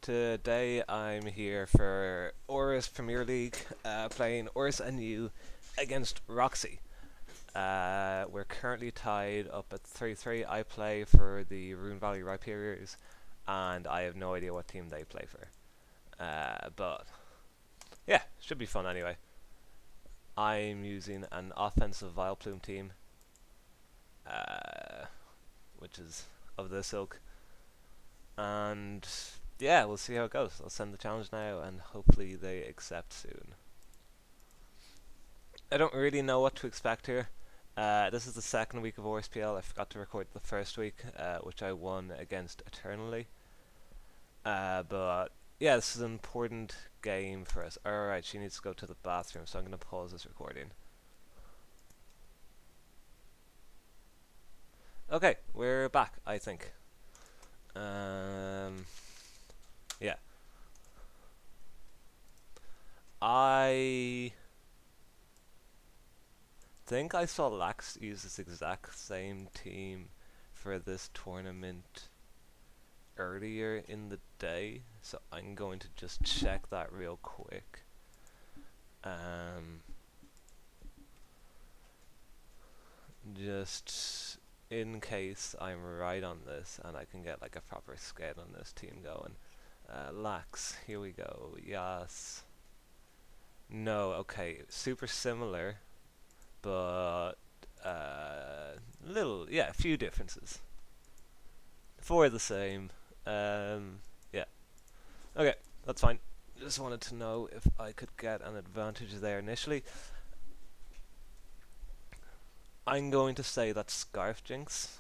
Today I'm here for ORAS Premier League, playing ORAS and you against Roxie. We're currently tied up at 3-3. I play for the Rune Valley Riperiors, and I have no idea what team they play for. But yeah, should be fun anyway. I'm using an offensive Vileplume team, uh, which is of this ilk, and yeah, we'll see how it goes. I'll send the challenge now, and hopefully they accept soon. I don't really know what to expect here. This is the second week of ORAS PL. I forgot to record the first week, which I won against Eternally. But yeah, this is an important game for us. Alright, she needs to go to the bathroom, so I'm going to pause this recording. Okay, we're back, I think. Yeah. I think I saw Lax use this exact same team for this tournament earlier in the day, so I'm going to just check that real quick. Just in case I'm right on this and I can get like a proper scale on this team going. Lax, here we go. Yes. No, okay, super similar, but a few differences. Four the same. Yeah. Okay, that's fine. Just wanted to know if I could get an advantage there initially. I'm going to say that's Scarf Jinx.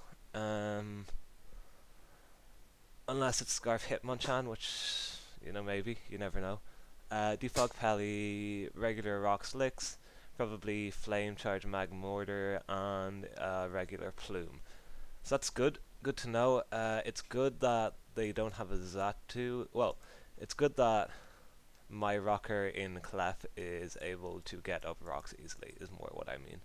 Unless it's Scarf Hitmonchan, which, maybe. You never know. Defog Pelly, regular Rocks Licks, probably Flame Charge Magmortar, and regular Plume. So that's good. Good to know. It's good that they don't have a Zatu. Well, it's good that my rocker in Clef is able to get up rocks easily, is more what I mean.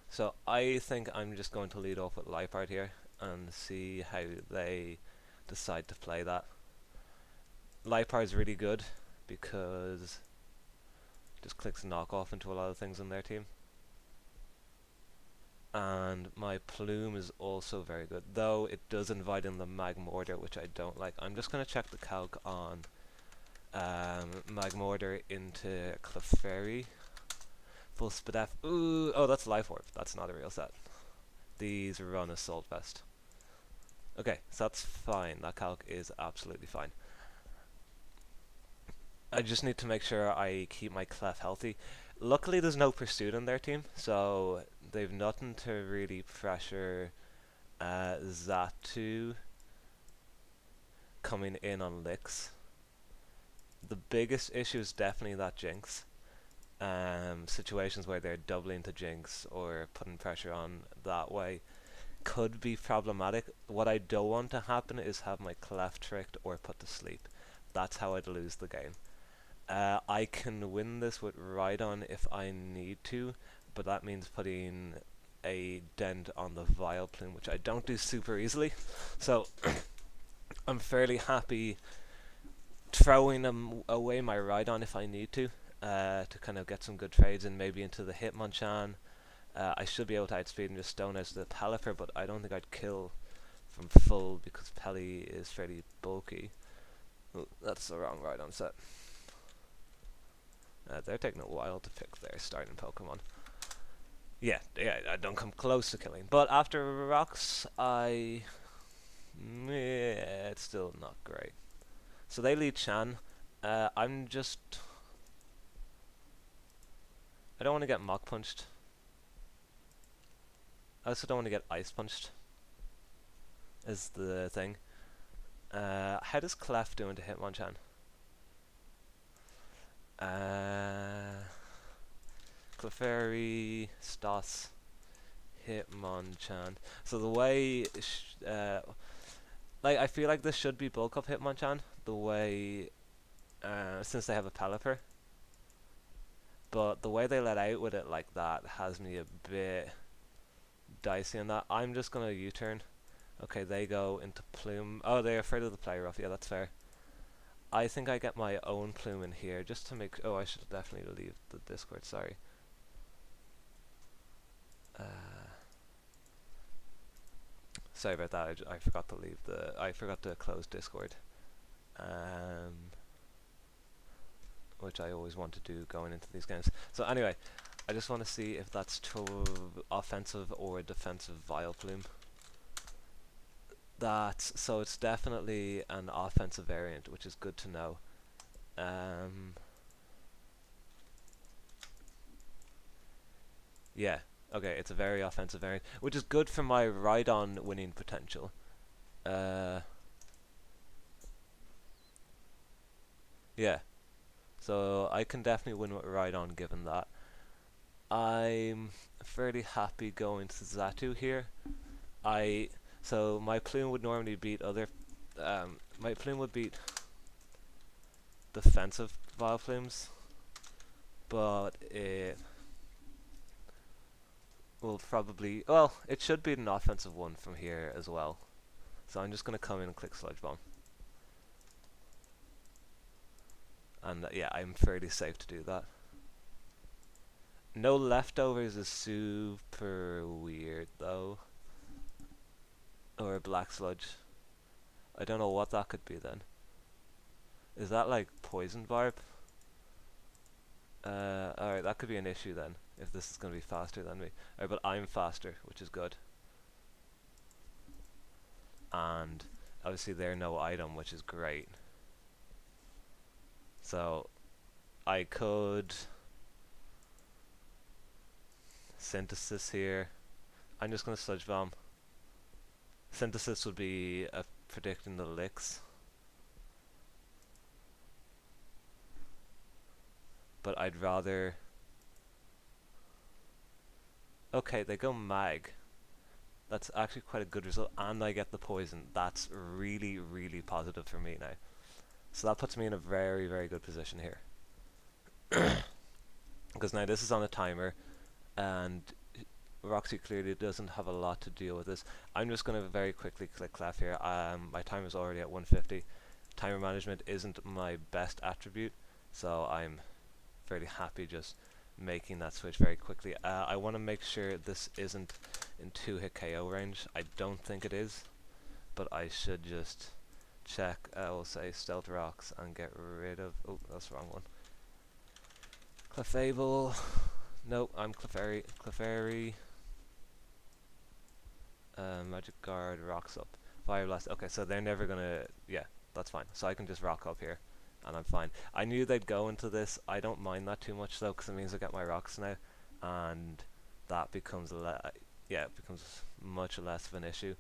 So I think I'm just going to lead off with Liepard here and see how they decide to play that. Liepard's really good because it just clicks knockoff into a lot of things in their team. And my Plume is also very good, though it does invite in the Magmortar, which I don't like. I'm just going to check the calc on Magmortar into Clefairy. Full Spadef. Ooh, oh, that's Life Orb. That's not a real set. These run Assault Vest. Okay, so that's fine. That calc is absolutely fine. I just need to make sure I keep my Clef healthy. Luckily, there's no Pursuit on their team, so they've nothing to really pressure Zatu coming in on licks. The biggest issue is definitely that Jinx. Situations where they're doubling to Jinx or putting pressure on that way could be problematic. What I don't want to happen is have my Clef tricked or put to sleep. That's how I'd lose the game. I can win this with Rhydon if I need to, but that means putting a dent on the Vileplume, which I don't do super easily. So I'm fairly happy throwing away my Rhydon if I need to kind of get some good trades and maybe into the Hitmonchan. I should be able to outspeed and just stone out the Pelipper, but I don't think I'd kill from full because Pelly is fairly bulky. Ooh, that's the wrong Rhydon set. They're taking a while to pick their starting Pokemon. Yeah, I don't come close to killing. But after Rocks, it's still not great. So they lead Chan. I don't want to get Mach Punched. I also don't want to get Ice Punched, is the thing. How does Clef do into Hitmonchan? Clefairy, Stoss, Hitmonchan. So the way, I feel like this should be bulk up Hitmonchan, the way, since they have a Pelipper. But the way they let out with it like that has me a bit dicey on that. I'm just gonna U-turn Okay, they go into plume. Oh, they're afraid of the play rough. Yeah, that's fair. I think I get my own plume in here just to make. Oh, I should definitely leave the Discord. Sorry. Uh, sorry about that. I forgot to leave the. I forgot to close Discord. Which I always want to do going into these games. So anyway, I just want to see if that's offensive or defensive Vile Plume. So it's definitely an offensive variant, which is good to know. Yeah, okay, it's a very offensive variant, which is good for my ride-on winning potential. Yeah, so I can definitely win with ride-on given that. I'm fairly happy going to Zatu here. So my plume would normally beat my plume would beat defensive Vile Plumes, but it will probably, well, it should beat an offensive one from here as well. So I'm just going to come in and click Sludge Bomb. And yeah, I'm fairly safe to do that. No leftovers is super weird though. Or a black sludge. I don't know what that could be then. Is that like poison barb? Alright, that could be an issue then, if this is going to be faster than me. Alright, but I'm faster, which is good. And obviously they're no item, which is great. So I could synthesis here. I'm just going to sludge bomb. Synthesis would be predicting the licks. But I'd rather... Okay, they go mag. That's actually quite a good result, and I get the poison. That's really, really positive for me now. So that puts me in a very, very good position here. Because now this is on a timer, and Roxie clearly doesn't have a lot to deal with this. I'm just going to very quickly click clef here. My timer's already at 150. Timer management isn't my best attribute, so I'm fairly happy just making that switch very quickly. I want to make sure this isn't in 2-hit KO range. I don't think it is, but I should just check. We'll say Stealth Rocks and get rid of... Oh, that's the wrong one. Clefable. Nope, I'm Clefairy. Clefairy. Magic Guard, Rocks up. Fire Blast. Okay, so they're never gonna... Yeah, that's fine. So I can just rock up here, and I'm fine. I knew they'd go into this. I don't mind that too much, though, because it means I get my rocks now, and that becomes it becomes much less of an issue.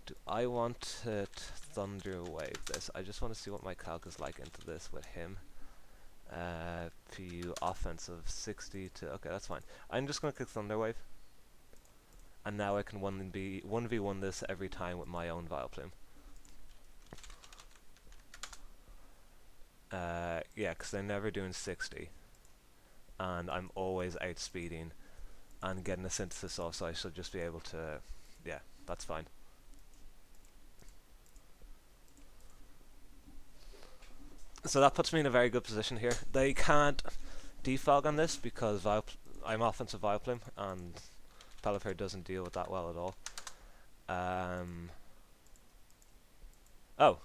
Do I want to Thunder Wave this? I just want to see what my calc is like into this with him. PU offensive 60 to... Okay, that's fine. I'm just going to click Thunder Wave. And now I can 1v1 this every time with my own Vile Plume. Yeah, because they're never doing 60. And I'm always outspeeding and getting a synthesis off, so I should just be able to... Yeah, that's fine. So that puts me in a very good position here. They can't defog on this because I'm offensive Vile Plume, and Pelipper doesn't deal with that well at all. Oh,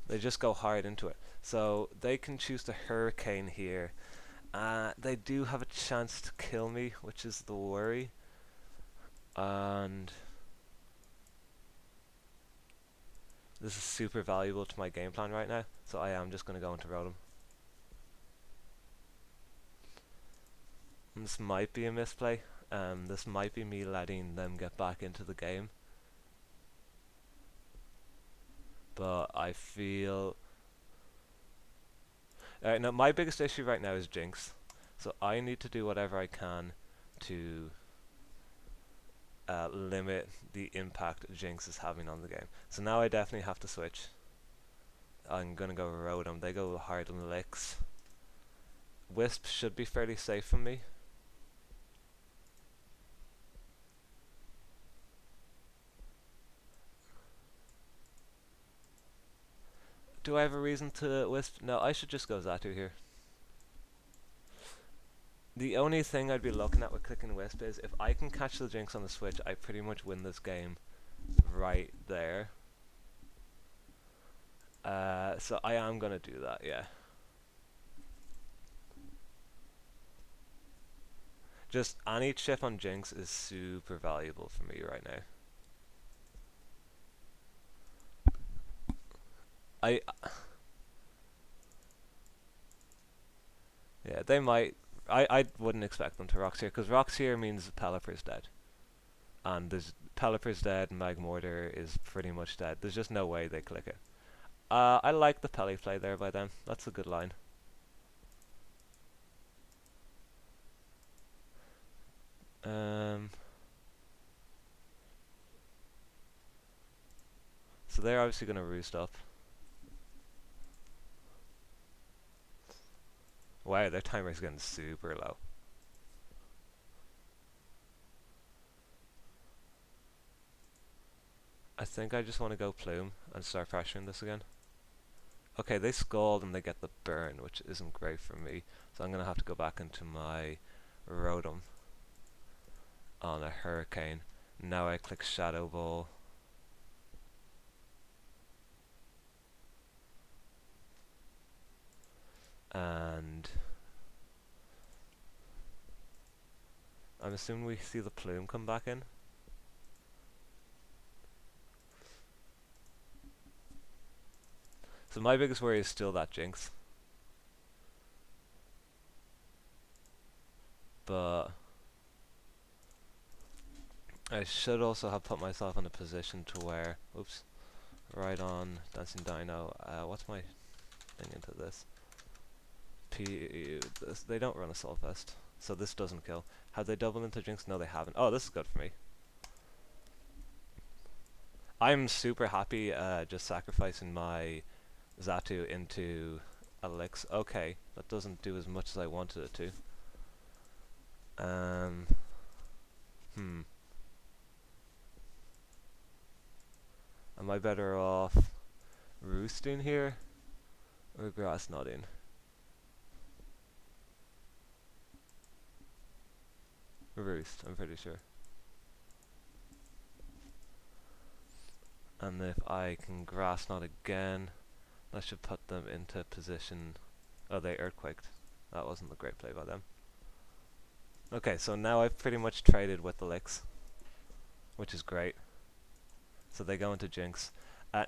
they just go hard into it. So they can choose the Hurricane here. They do have a chance to kill me, which is the worry. And this is super valuable to my game plan right now, so I am just going to go into Rotom. And this might be a misplay. This might be me letting them get back into the game. But I feel... now my biggest issue right now is Jinx. So I need to do whatever I can to limit the impact Jinx is having on the game. So now I definitely have to switch. I'm going to go Rotom. They go hard on Licks. Wisp should be fairly safe from me. Do I have a reason to wisp? No, I should just go Zatu here. The only thing I'd be looking at with clicking wisp is if I can catch the Jinx on the switch, I pretty much win this game right there. So I am gonna do that, yeah. Just any chip on Jinx is super valuable for me right now. Yeah, they might. I wouldn't expect them to Roxie here, because Roxie here means Pelipper's dead. And there's Pelipper's dead, and Magmortar is pretty much dead. There's just no way they click it. I like the Peli play there by them. That's a good line. So they're obviously going to roost up. Wow, their timer's getting super low. I think I just want to go Plume and start pressuring this again. Okay, they Scald and they get the burn, which isn't great for me. So I'm going to have to go back into my Rotom on a Hurricane. Now I click Shadow Ball. And I'm assuming we see the Plume come back in. So my biggest worry is still that Jinx. But I should also have put myself in a position to where, oops, right on Dancing Dino. What's my thing into this? They don't run a Soul Fest, so this doesn't kill. Have they doubled into Jinx? No, they haven't. Oh, this is good for me. I'm super happy just sacrificing my Zatu into Elix. Okay, that doesn't do as much as I wanted it to. Am I better off roosting here or grass nodding? Roost, I'm pretty sure. And if I can grass knot again, that should put them into position. Oh, they earthquaked. That wasn't a great play by them. Okay, so now I've pretty much traded with the licks, which is great. So they go into Jinx.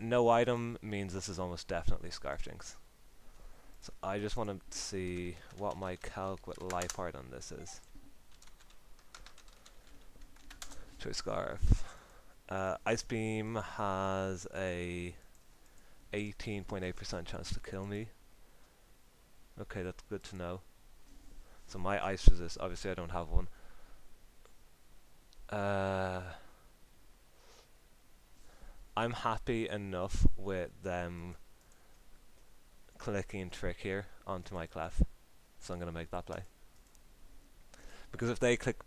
No item means this is almost definitely Scarf Jinx. So I just want to see what my calc with Life Art on this is. True Scarf. Ice Beam has a 18.8% chance to kill me. Okay, that's good to know. So my Ice Resist, obviously I don't have one. I'm happy enough with them clicking Trick here onto my Clef. So I'm going to make that play. Because if they click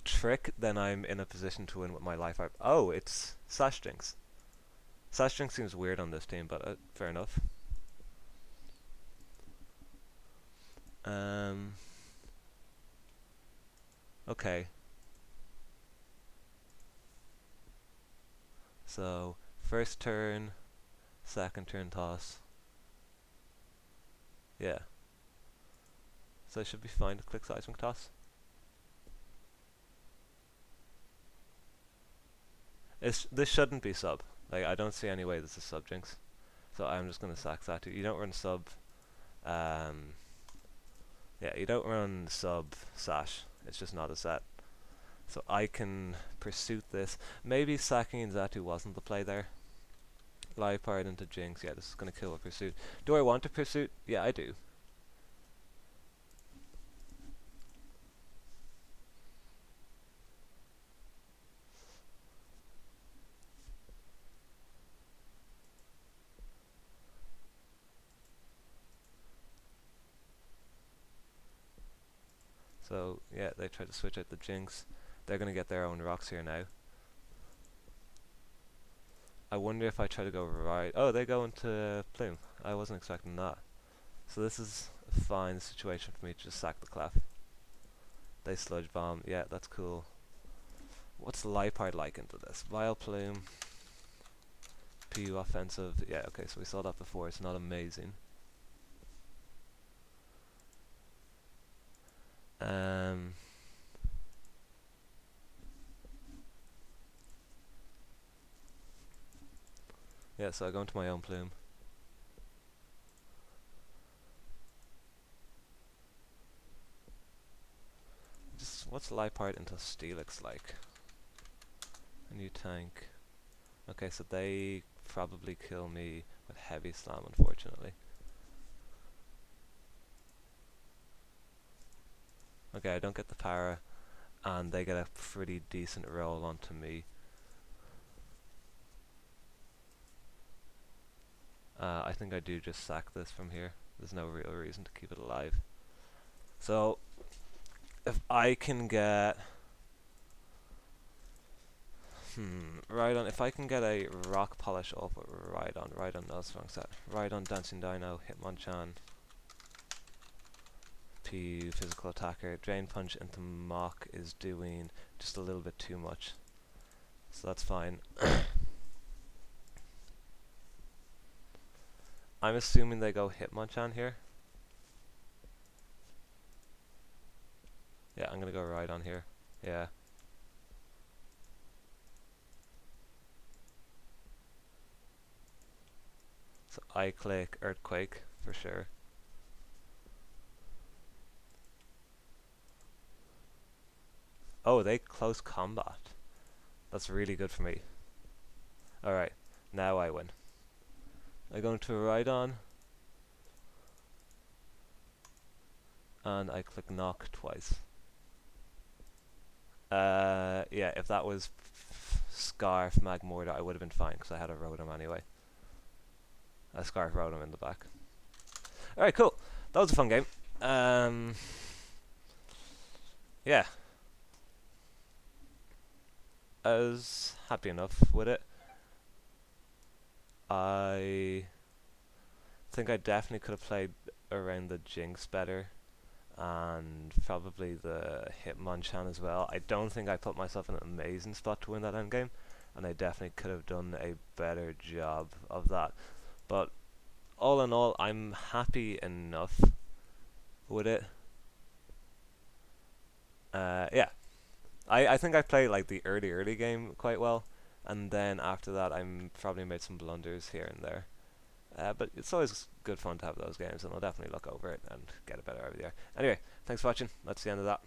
Trick, then I'm in a position to win with my Life Art. Oh, it's Sash Jinx. Sash Jinx seems weird on this team, but fair enough. Okay. So, first turn, second turn toss. Yeah. So I should be fine to click Seismic Toss. This shouldn't be sub. Like, I don't see any way this is sub Jinx. So I'm just gonna sack that too. You don't run sub. Yeah, you don't run sub Sash. It's just not a set. So I can Pursuit this. Maybe sacking Zatu wasn't the play there. Live Pirate into Jinx. Yeah, this is gonna kill a Pursuit. Do I want a Pursuit? Yeah, I do. So, yeah, they try to switch out the Jinx. They're going to get their own rocks here now. I wonder if I try to go right. Oh, they go into Plume. I wasn't expecting that. So this is a fine situation for me to just sack the Clef. They sludge bomb. Yeah, that's cool. What's Lipard like into this? Vile Plume. PU offensive. Yeah, okay, so we saw that before. It's not amazing. Yeah, so I go into my own Plume. Just what's Lipard into Steelix like? A new tank. Okay, so they probably kill me with Heavy Slam, unfortunately. Okay, I don't get the para, and they get a pretty decent roll onto me. I think I do just sack this from here. There's no real reason to keep it alive. So, if I can get... Rhydon, if I can get a Rock Polish off with Rhydon, no, that's wrong set. Rhydon, Dancing Dino, Hitmonchan, P, Physical Attacker, Drain Punch into Mach is doing just a little bit too much. So that's fine. I'm assuming they go Hitmonchan here. Yeah, I'm gonna go Rhydon here. Yeah. So I click Earthquake for sure. Oh, they close combat. That's really good for me. Alright, now I win. I go into Rhydon. And I click Knock twice. Yeah, if that was Scarf Magmortar, I would have been fine because I had a Rotom anyway. A Scarf Rotom in the back. Alright, cool. That was a fun game. Yeah. I was happy enough with it. I think I definitely could have played around the Jinx better, and probably the Hitmonchan as well. I don't think I put myself in an amazing spot to win that endgame, and I definitely could have done a better job of that. But all in all, I'm happy enough with it. Yeah, I think I played like the early game quite well, and then after that I'm probably made some blunders here and there. But it's always good fun to have those games, and I'll definitely look over it and get a better idea. Anyway, thanks for watching. That's the end of that.